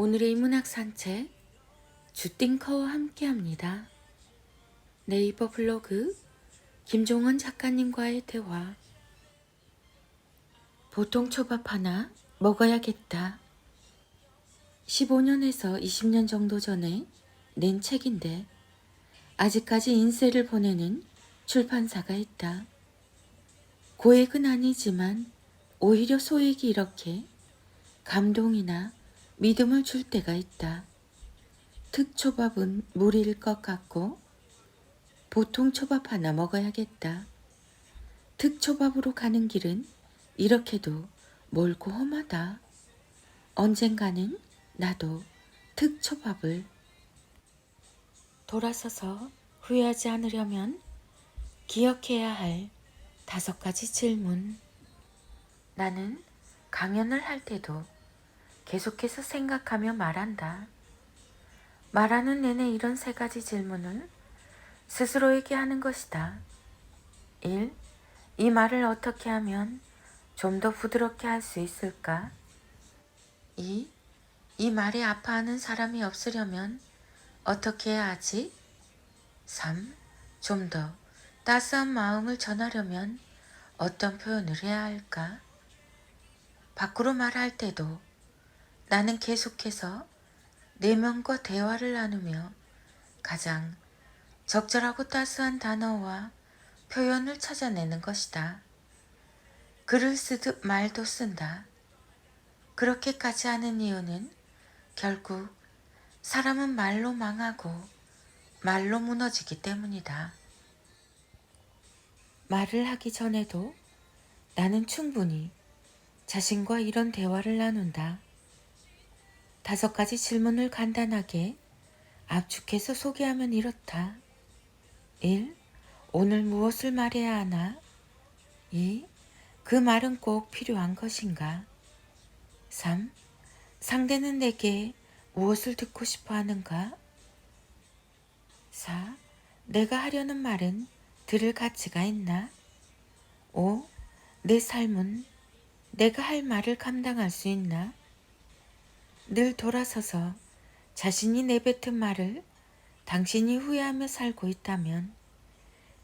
오늘의 문학 산책 주띵커와 함께합니다. 네이버 블로그 김종원 작가님과의 대화. 보통 초밥 하나 먹어야겠다. 15년에서 20년 정도 전에 낸 책인데 아직까지 인쇄를 보내는 출판사가 있다. 고액은 아니지만 오히려 소액이 이렇게 감동이나 믿음을 줄 때가 있다. 특초밥은 무리일 것 같고 보통 초밥 하나 먹어야겠다. 특초밥으로 가는 길은 이렇게도 멀고 험하다. 언젠가는 나도 특초밥을. 돌아서서 후회하지 않으려면 기억해야 할 5가지 질문. 나는 강연을 할 때도 계속해서 생각하며 말한다. 말하는 내내 이런 3가지 질문을 스스로에게 하는 것이다. 1. 이 말을 어떻게 하면 좀 더 부드럽게 할 수 있을까? 2. 이 말에 아파하는 사람이 없으려면 어떻게 해야 하지? 3. 좀 더 따스한 마음을 전하려면 어떤 표현을 해야 할까? 밖으로 말할 때도 나는 계속해서 내면과 대화를 나누며 가장 적절하고 따스한 단어와 표현을 찾아내는 것이다. 글을 쓰듯 말도 쓴다. 그렇게까지 하는 이유는 결국 사람은 말로 망하고 말로 무너지기 때문이다. 말을 하기 전에도 나는 충분히 자신과 이런 대화를 나눈다. 5가지 질문을 간단하게 압축해서 소개하면 이렇다. 1. 오늘 무엇을 말해야 하나? 2. 그 말은 꼭 필요한 것인가? 3. 상대는 내게 무엇을 듣고 싶어 하는가? 4. 내가 하려는 말은 들을 가치가 있나? 5. 내 삶은 내가 할 말을 감당할 수 있나? 늘 돌아서서 자신이 내뱉은 말을 당신이 후회하며 살고 있다면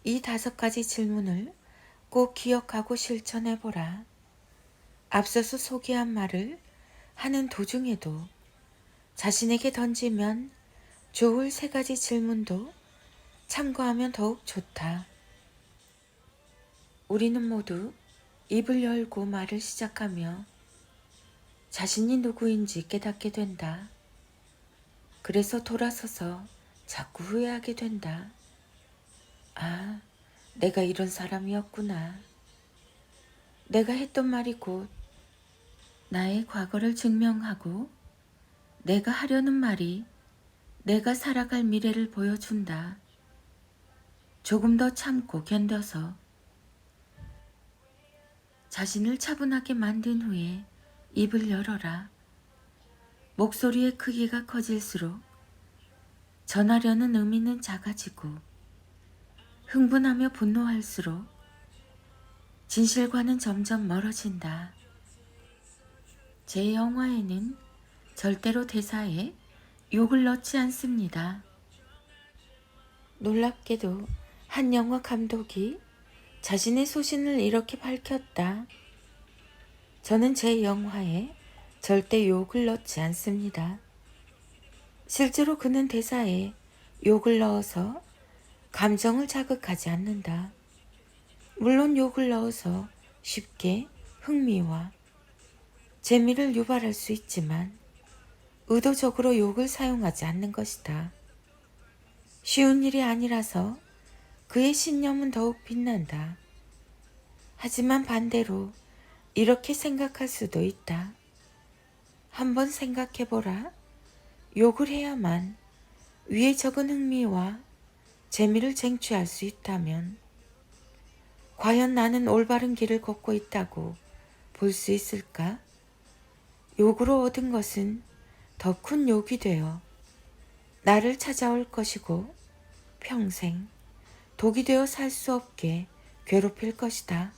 이 5가지 질문을 꼭 기억하고 실천해보라. 앞서서 소개한 말을 하는 도중에도 자신에게 던지면 좋을 3가지 질문도 참고하면 더욱 좋다. 우리는 모두 입을 열고 말을 시작하며 자신이 누구인지 깨닫게 된다. 그래서 돌아서서 자꾸 후회하게 된다. 아, 내가 이런 사람이었구나. 내가 했던 말이 곧 나의 과거를 증명하고 내가 하려는 말이 내가 살아갈 미래를 보여준다. 조금 더 참고 견뎌서 자신을 차분하게 만든 후에 입을 열어라. 목소리의 크기가 커질수록 전하려는 의미는 작아지고 흥분하며 분노할수록 진실과는 점점 멀어진다. 제 영화에는 절대로 대사에 욕을 넣지 않습니다. 놀랍게도 한 영화 감독이 자신의 소신을 이렇게 밝혔다. 저는 제 영화에 절대 욕을 넣지 않습니다. 실제로 그는 대사에 욕을 넣어서 감정을 자극하지 않는다. 물론 욕을 넣어서 쉽게 흥미와 재미를 유발할 수 있지만 의도적으로 욕을 사용하지 않는 것이다. 쉬운 일이 아니라서 그의 신념은 더욱 빛난다. 하지만 반대로 이렇게 생각할 수도 있다. 한번 생각해보라. 욕을 해야만 위에 적은 흥미와 재미를 쟁취할 수 있다면 과연 나는 올바른 길을 걷고 있다고 볼 수 있을까? 욕으로 얻은 것은 더 큰 욕이 되어 나를 찾아올 것이고 평생 독이 되어 살 수 없게 괴롭힐 것이다.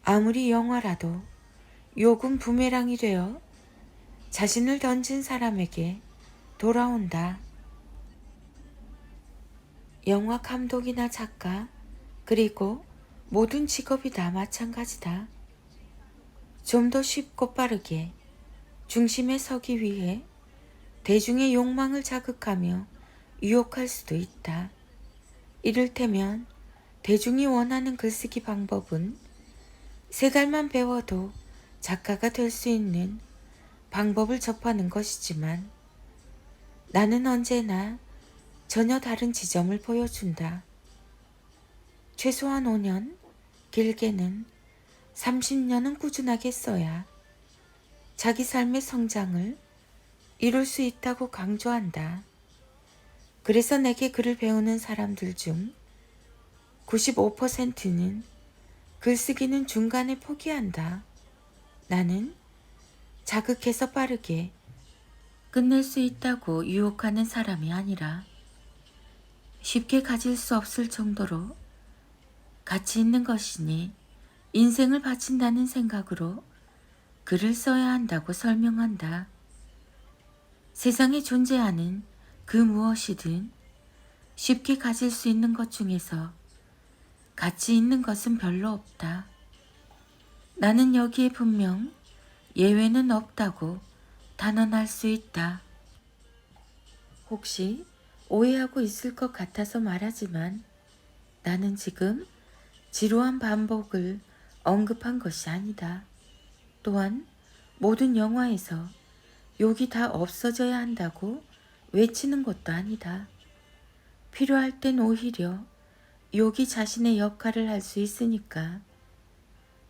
아무리 영화라도 욕은 부메랑이 되어 자신을 던진 사람에게 돌아온다. 영화 감독이나 작가, 그리고 모든 직업이 다 마찬가지다. 좀 더 쉽고 빠르게 중심에 서기 위해 대중의 욕망을 자극하며 유혹할 수도 있다. 이를테면 대중이 원하는 글쓰기 방법은 3달만 배워도 작가가 될 수 있는 방법을 접하는 것이지만 나는 언제나 전혀 다른 지점을 보여준다. 최소한 5년, 길게는 30년은 꾸준하게 써야 자기 삶의 성장을 이룰 수 있다고 강조한다. 그래서 내게 글을 배우는 사람들 중 95%는 글쓰기는 중간에 포기한다. 나는 자극해서 빠르게 끝낼 수 있다고 유혹하는 사람이 아니라 쉽게 가질 수 없을 정도로 가치 있는 것이니 인생을 바친다는 생각으로 글을 써야 한다고 설명한다. 세상에 존재하는 그 무엇이든 쉽게 가질 수 있는 것 중에서 가치 있는 것은 별로 없다. 나는 여기에 분명 예외는 없다고 단언할 수 있다. 혹시 오해하고 있을 것 같아서 말하지만 나는 지금 지루한 반복을 언급한 것이 아니다. 또한 모든 영화에서 욕이 다 없어져야 한다고 외치는 것도 아니다. 필요할 땐 오히려 욕이 자신의 역할을 할 수 있으니까.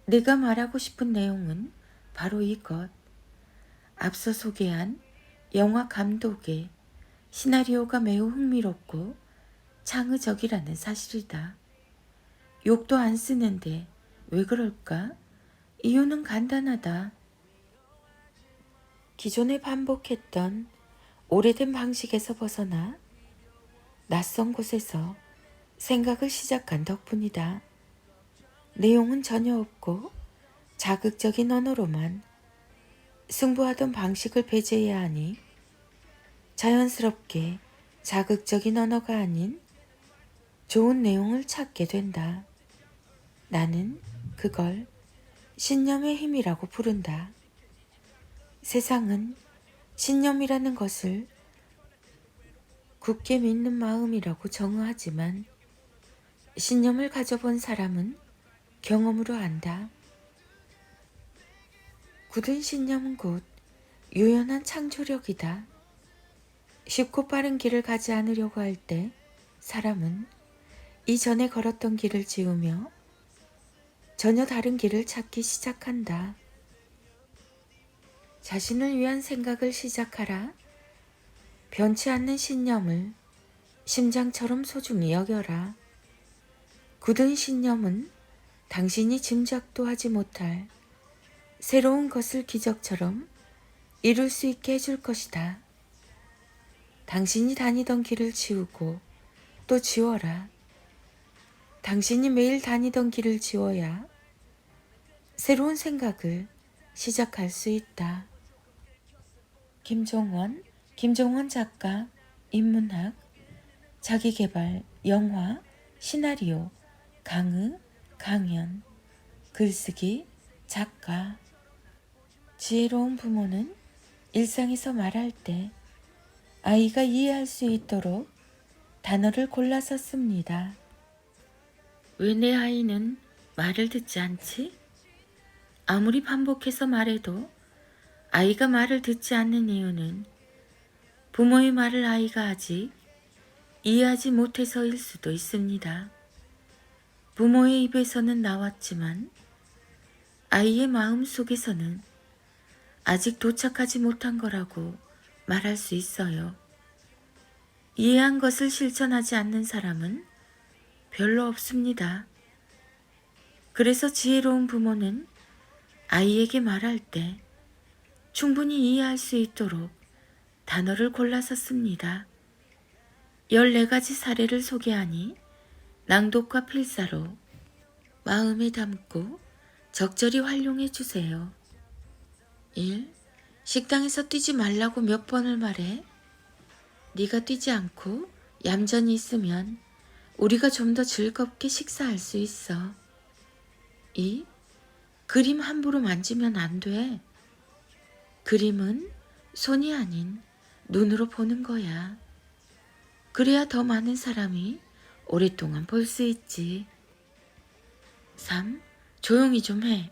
내가 말하고 싶은 내용은 바로 이것. 앞서 소개한 영화 감독의 시나리오가 매우 흥미롭고 창의적이라는 사실이다. 욕도 안 쓰는데 왜 그럴까? 이유는 간단하다. 기존에 반복했던 오래된 방식에서 벗어나 낯선 곳에서 생각을 시작한 덕분이다. 내용은 전혀 없고 자극적인 언어로만 승부하던 방식을 배제해야 하니 자연스럽게 자극적인 언어가 아닌 좋은 내용을 찾게 된다. 나는 그걸 신념의 힘이라고 부른다. 세상은 신념이라는 것을 굳게 믿는 마음이라고 정의하지만 신념을 가져본 사람은 경험으로 안다. 굳은 신념은 곧 유연한 창조력이다. 쉽고 빠른 길을 가지 않으려고 할 때 사람은 이전에 걸었던 길을 지우며 전혀 다른 길을 찾기 시작한다. 자신을 위한 생각을 시작하라. 변치 않는 신념을 심장처럼 소중히 여겨라. 굳은 신념은 당신이 짐작도 하지 못할 새로운 것을 기적처럼 이룰 수 있게 해줄 것이다. 당신이 다니던 길을 지우고 또 지워라. 당신이 매일 다니던 길을 지워야 새로운 생각을 시작할 수 있다. 김종원 작가, 인문학, 자기계발, 영화, 시나리오, 강의, 강연, 글쓰기, 작가. 지혜로운 부모는 일상에서 말할 때 아이가 이해할 수 있도록 단어를 골라서 씁니다. 왜 내 아이는 말을 듣지 않지? 아무리 반복해서 말해도 아이가 말을 듣지 않는 이유는 부모의 말을 아이가 아직 이해하지 못해서일 수도 있습니다. 부모의 입에서는 나왔지만 아이의 마음 속에서는 아직 도착하지 못한 거라고 말할 수 있어요. 이해한 것을 실천하지 않는 사람은 별로 없습니다. 그래서 지혜로운 부모는 아이에게 말할 때 충분히 이해할 수 있도록 단어를 골라서 씁니다. 14가지 사례를 소개하니 낭독과 필사로 마음에 담고 적절히 활용해 주세요. 1. 식당에서 뛰지 말라고 몇 번을 말해? 네가 뛰지 않고 얌전히 있으면 우리가 좀 더 즐겁게 식사할 수 있어. 2. 그림 함부로 만지면 안 돼. 그림은 손이 아닌 눈으로 보는 거야. 그래야 더 많은 사람이 오랫동안 볼 수 있지. 3. 조용히 좀 해.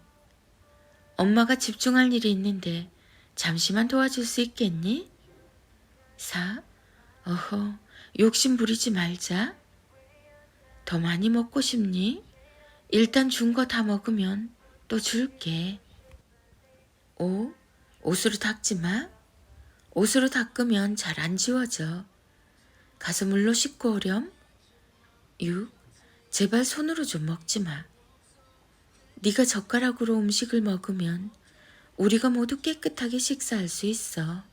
엄마가 집중할 일이 있는데 잠시만 도와줄 수 있겠니? 4. 어허, 욕심 부리지 말자. 더 많이 먹고 싶니? 일단 준 거 다 먹으면 또 줄게. 5. 옷으로 닦지 마. 옷으로 닦으면 잘 안 지워져. 가서 물로 씻고 오렴. 6. 제발 손으로 좀 먹지 마. 네가 젓가락으로 음식을 먹으면 우리가 모두 깨끗하게 식사할 수 있어.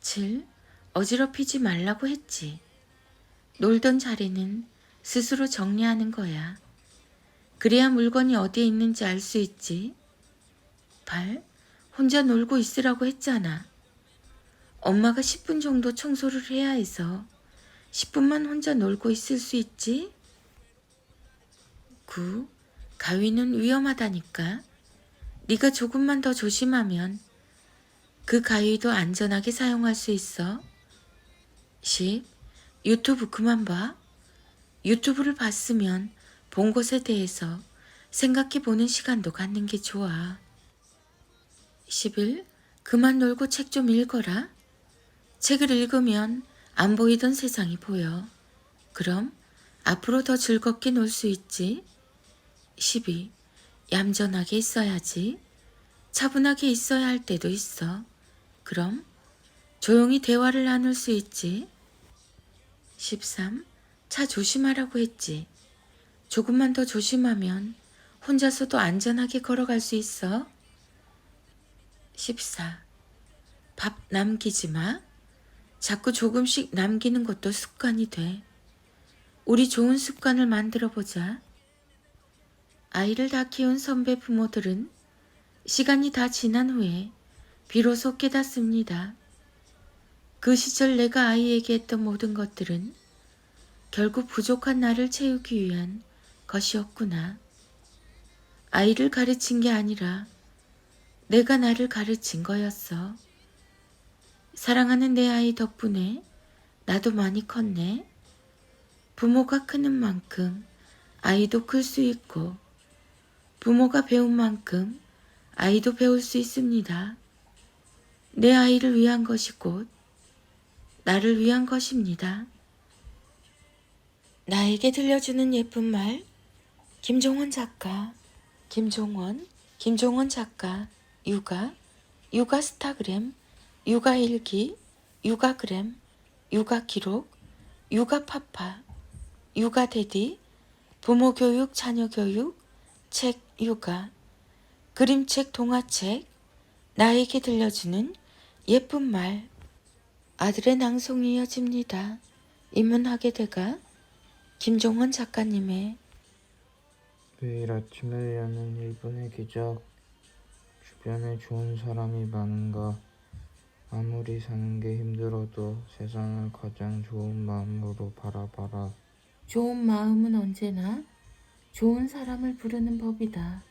7. 어지럽히지 말라고 했지. 놀던 자리는 스스로 정리하는 거야. 그래야 물건이 어디에 있는지 알 수 있지. 8. 혼자 놀고 있으라고 했잖아. 엄마가 10분 정도 청소를 해야 해서 10분만 혼자 놀고 있을 수 있지. 9. 가위는 위험하다니까. 네가 조금만 더 조심하면 그 가위도 안전하게 사용할 수 있어. 10. 유튜브 그만 봐. 유튜브를 봤으면 본 것에 대해서 생각해 보는 시간도 갖는 게 좋아. 11. 그만 놀고 책 좀 읽어라. 책을 읽으면 안 보이던 세상이 보여. 그럼 앞으로 더 즐겁게 놀 수 있지. 12. 얌전하게 있어야지. 차분하게 있어야 할 때도 있어. 그럼 조용히 대화를 나눌 수 있지. 13. 차 조심하라고 했지. 조금만 더 조심하면 혼자서도 안전하게 걸어갈 수 있어. 14. 밥 남기지 마. 자꾸 조금씩 남기는 것도 습관이 돼. 우리 좋은 습관을 만들어 보자. 아이를 다 키운 선배 부모들은 시간이 다 지난 후에 비로소 깨닫습니다. 그 시절 내가 아이에게 했던 모든 것들은 결국 부족한 나를 채우기 위한 것이었구나. 아이를 가르친 게 아니라 내가 나를 가르친 거였어. 사랑하는 내 아이 덕분에 나도 많이 컸네. 부모가 크는 만큼 아이도 클 수 있고 부모가 배운 만큼 아이도 배울 수 있습니다. 내 아이를 위한 것이 곧 나를 위한 것입니다. 나에게 들려주는 예쁜 말, 김종원 작가. 김종원 작가, 육아 스타그램, 육아 일기, 육아그램, 육아 기록, 육아 파파, 육아 대디, 부모 교육, 자녀 교육, 책 육아, 그림책, 동화책, 나에게 들려주는 예쁜 말. 아들의 낭송이 이어집니다. 인문학의 대가 김종원 작가님의 매일 아침을 여는 1분의 기적. 주변에 좋은 사람이 많은가? 아무리 사는 게 힘들어도 세상을 가장 좋은 마음으로 바라봐라. 좋은 마음은 언제나 좋은 사람을 부르는 법이다.